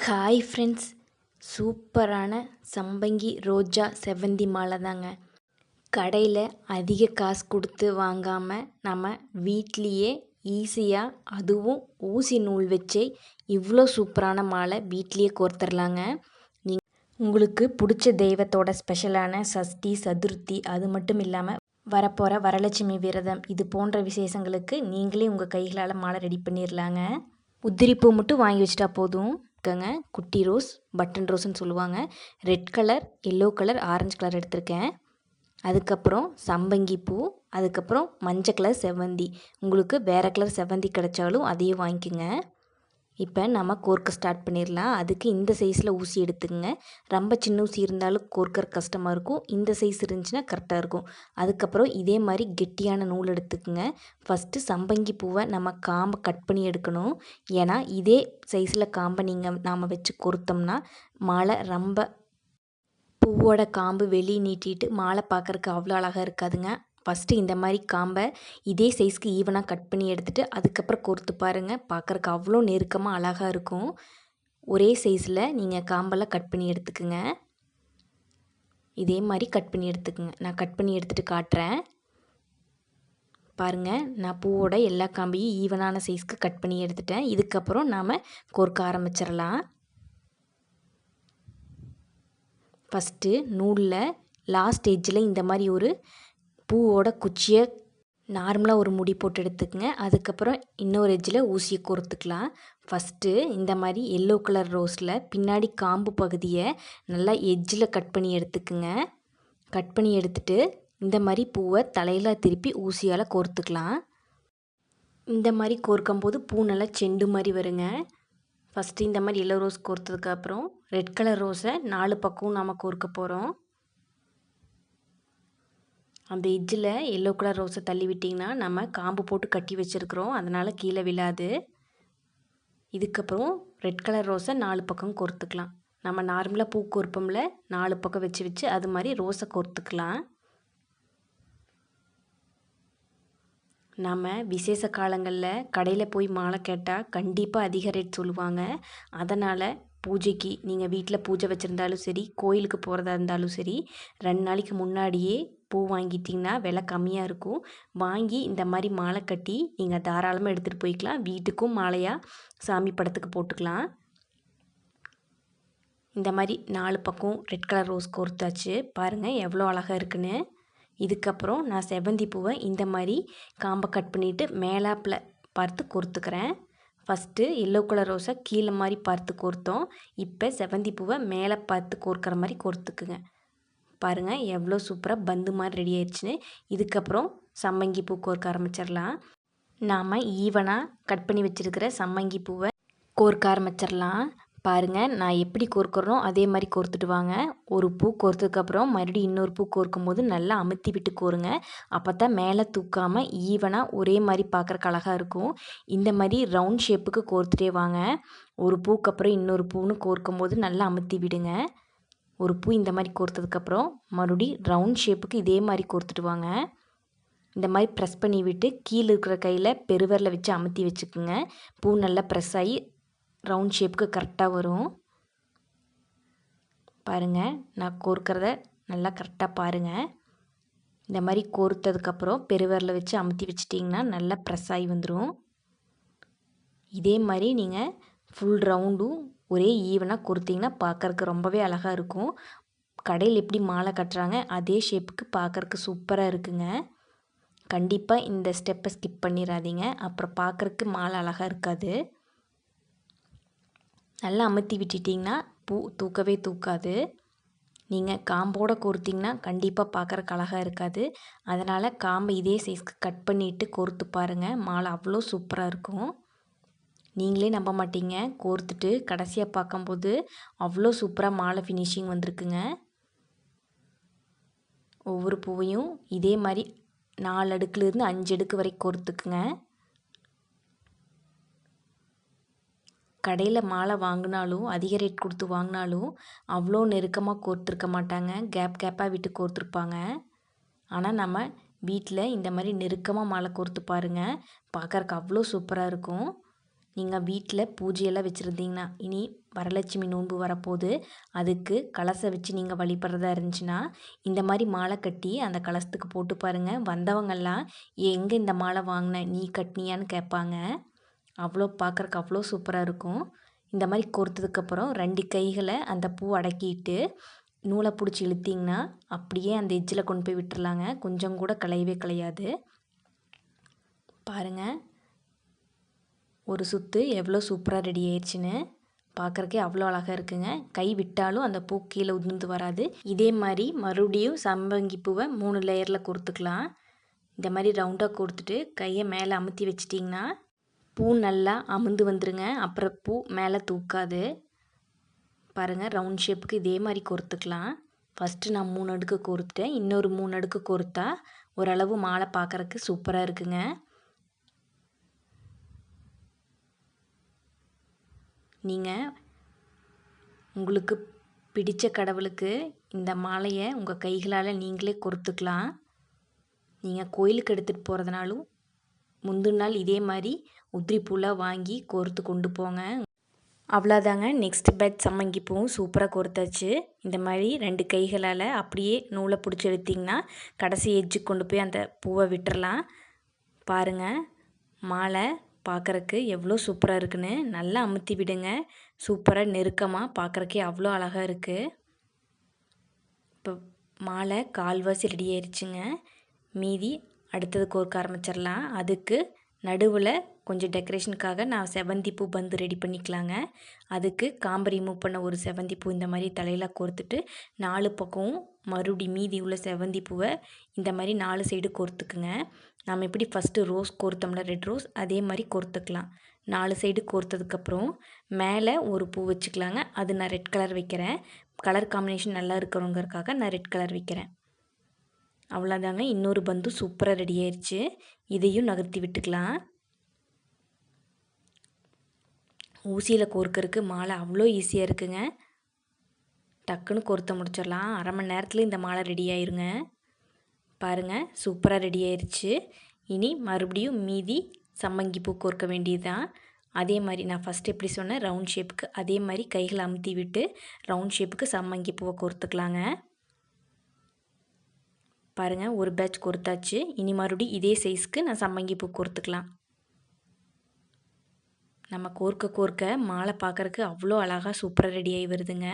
Hi friends, சூப்பரான சம்பங்கி ரோஜா செவ்வந்தி மாலை தாங்க. கடையில் அதிக காசு கொடுத்து வாங்காமல் நம்ம வீட்லேயே ஈஸியாக, அதுவும் ஊசி நூல் வச்சே இவ்வளோ சூப்பரான மாலை வீட்லேயே கோர்த்துடலாங்க. உங்களுக்கு பிடிச்ச தெய்வத்தோட ஸ்பெஷலான சஷ்டி சதுர்த்தி, அது மட்டும் இல்லாமல் வரப்போகிற வரலட்சுமி விரதம், இது போன்ற விசேஷங்களுக்கு நீங்களே உங்கள் கைகளால் மாலை ரெடி பண்ணிடலாங்க. உதிரிப்பூ மட்டும் வாங்கி வச்சிட்டா போதும். குட்டி ரோஸ், பட்டன் ரோஸ்ன்னு சொல்லுவாங்க. Red colour, yellow colour, orange colour எடுத்திருக்கேன். அதுக்கப்புறம் சம்பங்கி பூ, அதுக்கப்புறம் மஞ்சள் கலர் செவ்வந்தி. உங்களுக்கு வேறு கலர் செவ்வந்தி கிடைச்சாலும் அதையும் வாங்கிக்கோங்க. இப்போ நம்ம கோர்க்க ஸ்டார்ட் பண்ணிடலாம். அதுக்கு இந்த சைஸில் ஊசி எடுத்துக்கங்க. ரொம்ப சின்ன ஊசி இருந்தாலும் கோர்க்கற கஷ்டமாக இருக்கும். இந்த சைஸ் இருந்துச்சுன்னா கரெக்டாக இருக்கும். அதுக்கப்புறம் இதே மாதிரி கெட்டியான நூல் எடுத்துக்கோங்க. ஃபஸ்ட்டு சம்பங்கி பூவை நம்ம காம்பை கட் பண்ணி எடுக்கணும். ஏன்னா இதே சைஸில் காம்பை நாம் வச்சு கோர்த்தோம்னா மாலை ரொம்ப பூவோட காம்பு வெளியே நீட்டிட்டு மாலை பார்க்குறக்கு அவ்வளோ அழகாக இருக்காதுங்க. ஃபஸ்ட்டு இந்த மாதிரி காம்பை இதே சைஸ்க்கு ஈவனாக கட் பண்ணி எடுத்துகிட்டு அதுக்கப்புறம் கோர்த்து பாருங்கள். பார்க்குறக்கு அவ்வளோ நெருக்கமாக அழகாக இருக்கும். ஒரே சைஸில் நீங்கள் காம்பெல்லாம் கட் பண்ணி எடுத்துக்குங்க. இதே மாதிரி கட் பண்ணி எடுத்துக்குங்க. நான் கட் பண்ணி எடுத்துகிட்டு காட்டுறேன் பாருங்கள். நான் பூவோட எல்லா காம்பையும் ஈவனான சைஸ்க்கு கட் பண்ணி எடுத்துட்டேன். இதுக்கப்புறம் நாம் கோர்க்க ஆரம்பிச்சிடலாம். ஃபஸ்ட்டு நூலில் லாஸ்ட் எட்ஜில் இந்த மாதிரி ஒரு பூவோட குச்சியை நார்மலாக ஒரு முடி போட்டு எடுத்துக்கங்க. அதுக்கப்புறம் இன்னொரு எட்ஜில் ஊசியை கோர்த்துக்கலாம். ஃபஸ்ட்டு இந்த மாதிரி எல்லோ கலர் ரோஸில் பின்னாடி காம்பு பகுதியை நல்லா எட்ஜில் கட் பண்ணி எடுத்துக்குங்க. கட் பண்ணி எடுத்துகிட்டு இந்த மாதிரி பூவை தலையில் திருப்பி ஊசியால் கோர்த்துக்கலாம். இந்த மாதிரி கோர்க்கும்போது பூ நல்லா செண்டு மாதிரி வருங்க. ஃபஸ்ட்டு இந்த மாதிரி எல்லோ ரோஸ் கோர்த்ததுக்கப்புறம் ரெட் கலர் ரோஸை 4 பக்கமும் நாம் கோர்க்க போகிறோம். அந்த எட்ஜில் எல்லோ கலர் ரோஸை தள்ளி விட்டிங்கன்னா நம்ம காம்பு போட்டு கட்டி வச்சுருக்குறோம், அதனால் கீழே விழாது. இதுக்கப்புறம் ரெட் கலர் ரோஸை 4 பக்கம் கோர்த்துக்கலாம். நம்ம நார்மலாக பூ கோர்ப்போம்ல, 4 பக்கம் வச்சு வச்சு அது மாதிரி ரோஸை கோர்த்துக்கலாம். நம்ம விசேஷ காலங்களில் கடையில் போய் மாலை கேட்டால் கண்டிப்பாக அதிக ரேட் சொல்லுவாங்க. அதனால் பூஜைக்கு நீங்கள் வீட்டில் பூஜை வச்சுருந்தாலும் சரி, கோயிலுக்கு போகிறதா இருந்தாலும் சரி, 2 நாளைக்கு முன்னாடியே பூ வாங்கிட்டிங்கன்னா விலை கம்மியாக இருக்கும். வாங்கி இந்த மாதிரி மாலை கட்டி நீங்கள் தாராளமாக எடுத்துகிட்டு போய்க்கலாம். வீட்டுக்கும் மாலையாக சாமி படத்துக்கு போட்டுக்கலாம். இந்த மாதிரி 4 பக்கம் ரெட் கலர் ரோஸ் கோர்த்தாச்சு. பாருங்கள் எவ்வளோ அழகாக இருக்குன்னு. இதுக்கப்புறம் நான் செவ்வந்தி பூவை இந்த மாதிரி காம்பை கட் பண்ணிவிட்டு மேலாப்பில் பார்த்து கோர்த்துக்கிறேன். ஃபஸ்ட்டு எல்லோ கலர் ரோஸை கீழே மாதிரி பார்த்து கோர்த்தோம். இப்போ செவ்வந்தி பூவை மேலே பார்த்து கோர்க்குற மாதிரி கோர்த்துக்குங்க. பாருங்கள் எவ்வளோ சூப்பராக பந்து மாதிரி ரெடி ஆயிடுச்சுன்னு. இதுக்கப்புறம் சம்பங்கி பூ கோர்க்க ஆரம்பிச்சிடலாம். நாம் ஈவனாக கட் பண்ணி வச்சுருக்கிற சம்பங்கி பூவை கோர்க்க ஆரம்பிச்சிடலாம். பாருங்கள் நான் எப்படி கோர்க்குறனோ அதே மாதிரி கோர்த்துட்டு வாங்க. ஒரு பூ கோர்த்ததுக்கப்புறம் மறுபடியும் இன்னொரு பூ கோர்க்கும் போது நல்லா அமுத்தி விட்டு கோருங்க. அப்போ தான் மேலே தூக்காமல் ஈவனாக ஒரே மாதிரி பார்க்குறக்கு அழகாக இருக்கும். இந்த மாதிரி ரவுண்ட் ஷேப்புக்கு கோர்த்துட்டே வாங்க. ஒரு பூக்கு அப்புறம் இன்னொரு பூன்னு கோர்க்கும் போது நல்லா அமுத்தி விடுங்க. ஒரு பூ இந்த மாதிரி கோர்த்ததுக்கப்புறம் மறுபடியும் ரவுண்ட் ஷேப்புக்கு இதே மாதிரி கோர்த்துட்டு வாங்க. இந்த மாதிரி ப்ரெஸ் பண்ணி விட்டு கீழே இருக்கிற கையில் பெருவரில் வச்சு அமுத்தி வச்சுக்குங்க. பூ நல்லா ப்ரெஸ் ஆகி ரவுண்ட் ஷேப்புக்கு கரெக்டாக வரும். பாருங்கள் நான் கோர்க்கிறத நல்லா கரெக்டாக பாருங்கள். இந்த மாதிரி கோர்த்ததுக்கப்புறம் பெருவரில் வச்சு அமுத்தி வச்சிட்டிங்கன்னா நல்லா ப்ரெஸ் ஆகி வந்துடும். இதே மாதிரி நீங்கள் ஃபுல் ரவுண்டும் ஒரே ஈவனாக கோர்த்திங்கன்னா பார்க்குறக்கு ரொம்பவே அழகாக இருக்கும். கடையில் எப்படி மாலை கட்டுறாங்க அதே ஷேப்புக்கு பார்க்குறக்கு சூப்பராக இருக்குங்க. கண்டிப்பாக இந்த ஸ்டெப்பை ஸ்கிப் பண்ணிடாதீங்க, அப்புறம் பார்க்குறக்கு மாலை அழகாக இருக்காது. நல்லா அமுத்தி விட்டுட்டிங்கன்னா பூ தூக்கவே தூக்காது. நீங்கள் காம்போடு கோர்த்திங்கன்னா கண்டிப்பாக பார்க்குறக்கு அழகாக இருக்காது. அதனால் காம்பை இதே சைஸ்க்கு கட் பண்ணிவிட்டு கோர்த்து பாருங்கள். மாலை அவ்வளோ சூப்பராக இருக்கும். நீங்களே நம்ப மாட்டீங்க, கோர்த்துட்டு கடைசியாக பார்க்கும்போது அவ்வளோ சூப்பராக மாலை ஃபினிஷிங் வந்திருக்குங்க. ஒவ்வொரு பூவையும் இதே மாதிரி 4 அடுக்குலேருந்து 5 அடுக்கு வரைக்கும் கோர்த்துக்குங்க. கடையில் மாலை வாங்கினாலும் அதிக ரேட் கொடுத்து வாங்கினாலும் அவ்வளோ நெருக்கமாக கோர்த்துருக்க மாட்டாங்க, கேப்பாக விட்டு கோர்த்துருப்பாங்க. ஆனால் நம்ம வீட்டில் இந்த மாதிரி நெருக்கமாக மாலை கோர்த்து பாருங்கள், பார்க்குறக்கு அவ்வளோ சூப்பராக இருக்கும். நீங்கள் வீட்டில் பூஜையெல்லாம் வச்சுருந்தீங்கன்னா, இனி வரலட்சுமி நோன்பு வரப்போது, அதுக்கு கலசம் வச்சு நீங்கள் வழிபடுறதா இருந்துச்சுன்னா, இந்த மாதிரி மாலை கட்டி அந்த கலசத்துக்கு போட்டு பாருங்கள். வந்தவங்கெல்லாம் எங்கே இந்த மாலை வாங்கின, நீ கட்டினியான்னு கேட்பாங்க. அவ்வளோ பார்க்குறக்கு அவ்வளோ சூப்பராக இருக்கும். இந்த மாதிரி கோர்த்ததுக்கப்புறம் 2 கைகளை அந்த பூ அடக்கிட்டு நூலை பிடிச்சி இழுத்திங்கன்னா அப்படியே அந்த எட்ஜில் கொண்டு போய் விட்டுறலாங்க. கொஞ்சம் கூட கலையவே கலையாது. பாருங்கள், ஒரு சுற்று எவ்வளோ சூப்பராக ரெடி ஆயிடுச்சுன்னு. பார்க்குறக்கே அவ்வளோ அழகாக இருக்குங்க. கை விட்டாலும் அந்த பூ கீழே உதிர்ந்து வராது. இதே மாதிரி மறுபடியும் சம்பங்கி பூவை 3 லேயரில் கோர்த்துக்கலாம். இந்த மாதிரி ரவுண்டாக கோர்த்துட்டு கையை மேலே அமுத்தி வச்சிட்டிங்கன்னா பூ நல்லா அமுந்து வந்துருங்க. அப்புறம் பூ மேலே தூக்காது. பாருங்கள், ரவுண்ட் ஷேப்புக்கு இதே மாதிரி கோர்த்துக்கலாம். ஃபஸ்ட்டு நான் 3 அடுக்கு கோர்த்துட்டேன். இன்னொரு 3 அடுக்கு கோர்த்தா ஓரளவு மாலை பார்க்குறக்கு சூப்பராக இருக்குங்க. நீங்கள் உங்களுக்கு பிடித்த கடவுளுக்கு இந்த மாலையை உங்கள் கைகளால் நீங்களே கோர்த்துக்கலாம். நீங்கள் கோயிலுக்கு எடுத்துகிட்டு போகிறதுனாலும் முந்தின நாள் இதே மாதிரி உதிரி பூலாம் வாங்கி கோர்த்து கொண்டு போங்க. அவ்வளோதாங்க. நெக்ஸ்ட் பேட்ச் சம்மங்கி பூவும் சூப்பராக கோர்த்தாச்சு. இந்த மாதிரி 2 கைகளால் அப்படியே நூலை பிடிச்சி எடுத்திங்கன்னா கடைசி எட்ஜுக்கு கொண்டு போய் அந்த பூவை விட்டுறலாம். பாருங்கள், மாலை பார்க்குறக்கு எவ்வளோ சூப்பராக இருக்குன்னு. நல்லா அமுத்தி விடுங்க. சூப்பராக நெருக்கமாக பார்க்குறக்கே அவ்வளோ அழகாக இருக்குது. இப்போ மாலை கால்வாசி ரெடி ஆயிடுச்சுங்க. மீதி அடுத்தது கோர்க்க ஆரம்பிச்சிடலாம். அதுக்கு நடுவில் கொஞ்சம் டெக்கரேஷனுக்காக நான் செவந்தி பூ பந்து ரெடி பண்ணிக்கலாங்க. அதுக்கு காம்பை ரிமூவ் பண்ண ஒரு செவந்தி பூ இந்த மாதிரி தலையில் கோர்த்துட்டு 4 பக்கமும் மறுபடி மீதி உள்ள செவந்தி பூவை இந்த மாதிரி 4 சைடு கோர்த்துக்குங்க. நம்ம எப்படி ஃபஸ்ட்டு ரோஸ் கோர்த்தோம்ல, ரெட் ரோஸ், அதே மாதிரி கோர்த்துக்கலாம். 4 சைடு கோர்த்ததுக்கப்புறம் மேலே ஒரு பூ வச்சுக்கலாங்க. அது நான் ரெட் கலர் வைக்கிறேன். கலர் காம்பினேஷன் நல்லா இருக்கிறவங்கிறதுக்காக நான் ரெட் கலர் வைக்கிறேன். அவ்வளோதாங்க. இன்னொரு பந்து சூப்பராக ரெடி ஆயிடுச்சு. இதையும் நகர்த்தி விட்டுக்கலாம். ஊசியில் கோர்க்கறதுக்கு மாலை அவ்வளோ ஈஸியாக இருக்குங்க. டக்குன்னு கோர்த்த முடிச்சிடலாம். அரை மணி நேரத்தில் இந்த மாலை ரெடி ஆயிருங்க. பாருங்கள், சூப்பராக ரெடி ஆயிடுச்சு. இனி மறுபடியும் மீதி சம்மங்கி பூ கோர்க்க வேண்டியது தான். அதே மாதிரி நான் ஃபஸ்ட்டு எப்படி சொன்னேன் ரவுண்ட் ஷேப்புக்கு, அதே மாதிரி கைகளை அமுத்தி விட்டு ரவுண்ட் ஷேப்புக்கு சம்மங்கி பூவை கோர்த்துக்கலாங்க. பாருங்கள், ஒரு பேட்ச் கோர்த்தாச்சு. இனி மறுபடியும் இதே சைஸ்க்கு நான் சம்மங்கி பூ கோர்த்துக்கலாம். நம்ம கோர்க்க மாலை பார்க்குறக்கு அவ்வளோ அழகாக சூப்பராக ரெடியாகி வருதுங்க.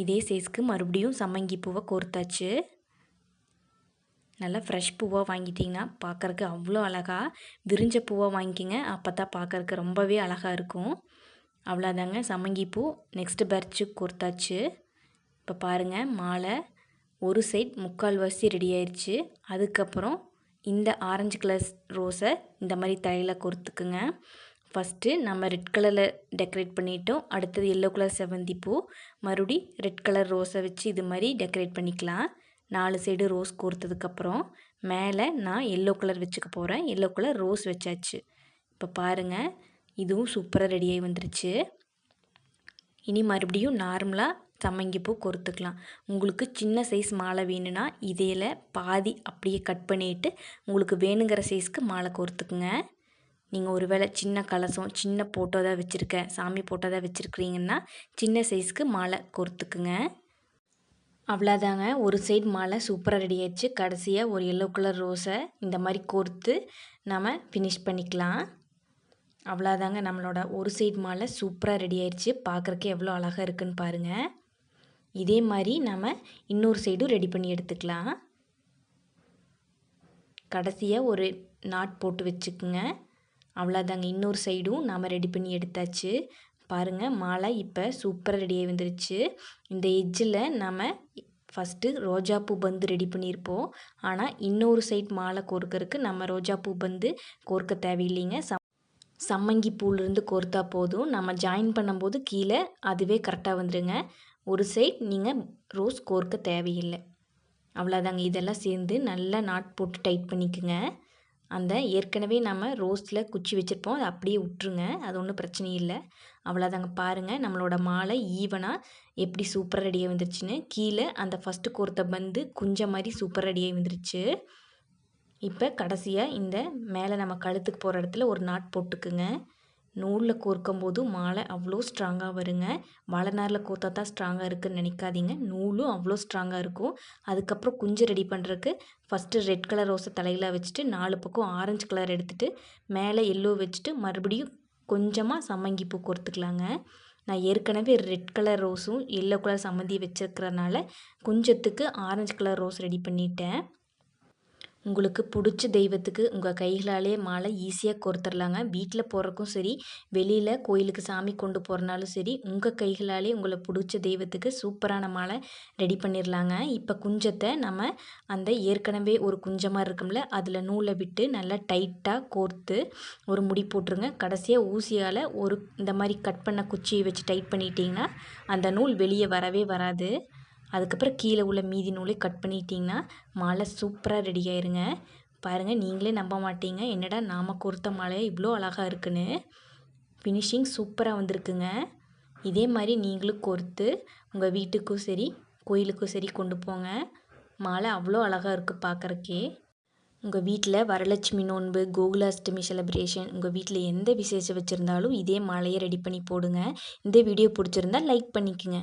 இதே சைஸ்க்கு மறுபடியும் சம்மங்கி பூவை கோர்த்தாச்சு. நல்லா ஃப்ரெஷ் பூவாக வாங்கிட்டிங்கன்னா பார்க்குறக்கு அவ்வளோ அழகாக விரிஞ்ச பூவாக வாங்கிக்கிங்க. அப்போ தான் பார்க்குறக்கு ரொம்பவே அழகாக இருக்கும். அவ்வளோதாங்க, சம்மங்கி பூ நெக்ஸ்ட்டு பேட்ச்சு கோர்த்தாச்சு. இப்போ பாருங்கள், மாலை ஒரு சைட் 3/4 ரெடி ஆயிடுச்சு. அதுக்கப்புறம் இந்த ஆரஞ்சு கலர் ரோஸை இந்த மாதிரி தலையில் கோர்த்துக்குங்க. ஃபஸ்ட்டு நம்ம ரெட் கலரில் டெக்கரேட் பண்ணிட்டோம். அடுத்தது எல்லோ கலர் செவந்தி பூ, மறுபடி ரெட் கலர் ரோஸை வச்சு இது மாதிரி டெக்கரேட் பண்ணிக்கலாம். 4 சைடு ரோஸ் கோர்த்ததுக்கப்புறம் மேலே நான் எல்லோ கலர் வச்சுக்க போகிறேன். எல்லோ கலர் ரோஸ் வச்சாச்சு. இப்போ பாருங்கள், இதுவும் சூப்பராக ரெடியாகி வந்துருச்சு. இனி மறுபடியும் நார்மலாக சம்மங்கி பூ கோர்த்துக்கலாம். உங்களுக்கு சின்ன சைஸ் மாலை வேணும்னா இதில் பாதி அப்படியே கட் பண்ணிவிட்டு உங்களுக்கு வேணுங்கிற சைஸ்க்கு மாலை கோர்த்துக்குங்க. நீங்கள் ஒரு வேளை சின்ன கலசம், சின்ன போட்டோ தான் வச்சுருக்கேன், சாமி போட்டோ தான் வச்சுருக்கிறீங்கன்னா சின்ன சைஸ்க்கு மாலை கோர்த்துக்குங்க. அவ்வளோதாங்க, ஒரு சைடு மாலை சூப்பராக ரெடி ஆயிடுச்சு. கடைசியாக ஒரு எல்லோ கலர் ரோஸை இந்த மாதிரி கோர்த்து நம்ம ஃபினிஷ் பண்ணிக்கலாம். அவ்வளோதாங்க, நம்மளோட ஒரு சைடு மாலை சூப்பராக ரெடி ஆயிடுச்சு. பார்க்குறக்கே எவ்வளோ அழகாக இருக்குன்னு பாருங்கள். இதே மாதிரி நம்ம இன்னொரு சைடும் ரெடி பண்ணி எடுத்துக்கலாம். கடைசியாக ஒரு நாட் போட்டு வச்சுக்குங்க. அவ்வளோதாங்க, இன்னொரு சைடும் நாம் ரெடி பண்ணி எடுத்தாச்சு. பாருங்கள், மாலை இப்போ சூப்பராக ரெடியாகி வந்துருச்சு. இந்த எட்ஜில் நம்ம ஃபஸ்ட்டு ரோஜாப்பூ பந்து ரெடி பண்ணியிருப்போம். ஆனால் இன்னொரு சைட் மாலை கோர்க்கறதுக்கு நம்ம ரோஜாப்பூ பந்து கோர்க்க தேவையில்லைங்க. சம்மங்கி பூலேருந்து கோர்த்தா போதும். நம்ம ஜாயின் பண்ணும்போது கீழே அதுவே கரெக்டாக வந்துடுங்க. ஒரு சைட் நீங்கள் ரோஸ் கோர்க்க தேவையில்லை. அவ்வளோதாங்க, இதெல்லாம் சேர்ந்து நல்லா நாட் போட்டு டைட் பண்ணிக்கோங்க. அந்த ஏற்கனவே நம்ம ரோஸில் குச்சி வச்சுருப்போம், அதை அப்படியே விட்டுருங்க. அது ஒன்றும் பிரச்சனை இல்லை. அவ்வளோதாங்க, பாருங்கள் நம்மளோட மாலை ஈவனாக எப்படி சூப்பராக ரெடியாக வந்துருச்சுன்னு. கீழே அந்த ஃபஸ்ட்டு கோர்த்த பந்து குஞ்ச மாதிரி சூப்பராக ரெடியாகி வந்துருச்சு. இப்போ கடைசியாக இந்த மேலே நம்ம கழுத்துக்கு போகிற இடத்துல ஒரு நாட் போட்டுக்குங்க. நூலில் கோர்க்கும்போது மாலை அவ்வளோ ஸ்ட்ராங்காக வருங்க. வாழை நாரில் கோர்த்தா தான் ஸ்ட்ராங்காக இருக்குதுன்னு நினைக்காதீங்க. நூலும் அவ்வளோ ஸ்ட்ராங்காக இருக்கும். அதுக்கப்புறம் குஞ்சு ரெடி பண்ணுறதுக்கு ஃபஸ்ட்டு ரெட் கலர் ரோஸை தலையில் வச்சுட்டு 4 பக்கம் ஆரஞ்சு கலர் எடுத்துகிட்டு மேலே எல்லோ வச்சுட்டு மறுபடியும் கொஞ்சமாக சம்மங்கி பூ கோர்த்துக்கலாங்க. நான் ஏற்கனவே ரெட் கலர் ரோஸும் எல்லோ கலர் சம்மந்தி வச்சுருக்கிறனால கொஞ்சத்துக்கு ஆரஞ்சு கலர் ரோஸ் ரெடி பண்ணிட்டேன். உங்களுக்கு பிடிச்ச தெய்வத்துக்கு உங்கள் கைகளாலே மாலை ஈஸியாக கோர்த்துடலாங்க. வீட்டில் போடுறக்கும் சரி, வெளியில் கோயிலுக்கு சாமி கொண்டு போகிறனாலும் சரி, உங்கள் கைகளாலே உங்களை பிடிச்ச தெய்வத்துக்கு சூப்பரான மாலை ரெடி பண்ணிடலாங்க. இப்போ குஞ்சத்தை நம்ம அந்த ஏற்கனவே ஒரு குஞ்சமாக இருக்கும்ல, அதில் நூலை விட்டு நல்லா டைட்டாக கோர்த்து ஒரு முடி போட்டுருங்க. கடைசியாக ஊசியால் ஒரு இந்த மாதிரி கட் பண்ண குச்சியை வச்சு டைட் பண்ணிட்டிங்கன்னா அந்த நூல் வெளியே வரவே வராது. அதுக்கப்புறம் கீழே உள்ள மீதி நூலை கட் பண்ணிட்டிங்கன்னா மாலை சூப்பராக ரெடி ஆயிருங்க. பாருங்கள், நீங்களே நம்ப மாட்டீங்க, என்னடா நாம் கோர்த்த மாலை இவ்வளோ அழகாக இருக்குன்னு. ஃபினிஷிங் சூப்பராக வந்திருக்குங்க. இதே மாதிரி நீங்களும் கோர்த்து உங்கள் வீட்டுக்கும் சரி கோயிலுக்கும் சரி கொண்டு போங்க. மாலை அவ்வளோ அழகாக இருக்குது பார்க்குறக்கே. உங்கள் வீட்டில் வரலட்சுமி நோன்பு, கோகுலாஷ்டமி செலிப்ரேஷன், உங்கள் வீட்டில் எந்த விசேஷம் வச்சுருந்தாலும் இதே மாலையை ரெடி பண்ணி போடுங்க. இந்த வீடியோ பிடிச்சிருந்தா லைக் பண்ணிக்கோங்க.